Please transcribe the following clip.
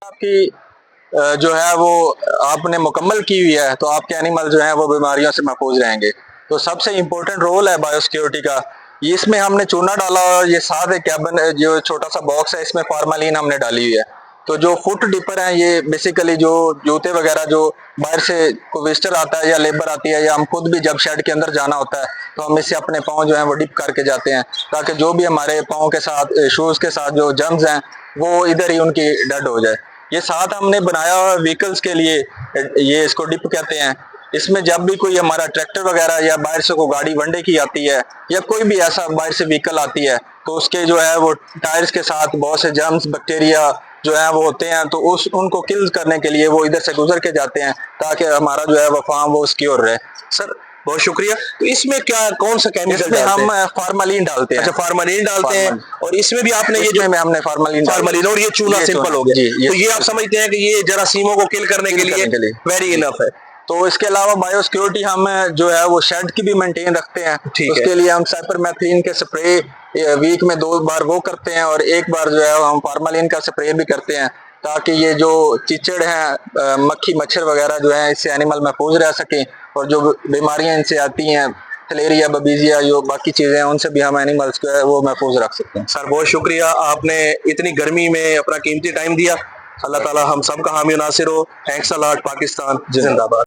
आपकी जो है वो आपने मुकम्मल की हुई है तो आपके एनिमल जो हैं वो बीमारियों से महफूज रहेंगे। तो सबसे इम्पोर्टेंट रोल है बायोसिक्योरिटी का। ये इसमें हमने चूना डाला और ये साथ एक कैबिन जो छोटा सा बॉक्स है इसमें फार्मालिन हमने डाली हुई है। तो जो फुट डिपर हैं ये बेसिकली जो जूते वगैरह जो बाहर से कोई विजिटर आता है या लेबर आती है या हम खुद भी जब शेड के अंदर जाना होता है तो हम इससे अपने पाँव जो है वो डिप करके जाते हैं ताकि जो भी हमारे पाँव के साथ शूज़ के साथ जो जर्म्स हैं वो इधर ही उनकी डेड हो जाए। ये साथ हमने बनाया हुआ व्हीकल्स के लिए, ये इसको डिप कहते हैं। इसमें जब भी कोई हमारा ट्रैक्टर वगैरह या बाहर से कोई गाड़ी वनडे की आती है या कोई भी ऐसा बाहर से व्हीकल आती है तो उसके जो है वो टायर्स के साथ बहुत से जर्म्स बैक्टीरिया जो है वो होते हैं तो उस उनको किल करने के लिए वो इधर से गुजर के जाते हैं ताकि हमारा जो है वो फार्म वो सिक्योर रहे। सर बहुत शुक्रिया। तो इसमें क्या कौन सा केमिकल इसमें डालते हम हैं? फार्मालिन डालते हैं। अच्छा, फार्मालिन डालते हैं। और इसमें भी आपने ये इसमें जो हमने फार्मालिन और ये चूना सिंपल हो गया जी, तो ये आप समझते हैं कि ये जरासीमों को किल करने के लिए वेरी इनफ है। तो इसके अलावा बायोसिक्योरिटी हम जो है वो शेड की भी मेंटेन रखते हैं। उसके लिए हम साइपरमेथ्रिन के स्प्रे वीक में 2 बार वो करते हैं और एक बार जो है हम फार्मालिन का स्प्रे भी करते हैं ताकि ये जो चिचड़ हैं मक्खी मच्छर वगैरह जो है इससे एनिमल महफूज रह सके और जो बीमारियां इनसे आती हैं फलेरिया बबीजिया जो बाकी चीजें हैं उनसे भी हम एनिमल्स को है वो महफूज रख सकते हैं। सर बहुत शुक्रिया, आपने इतनी गर्मी में अपना कीमती टाइम दिया। अल्लाह ताला हम सब का हामी नासिर हो। Thanks a lot. पाकिस्तान जिंदाबाद।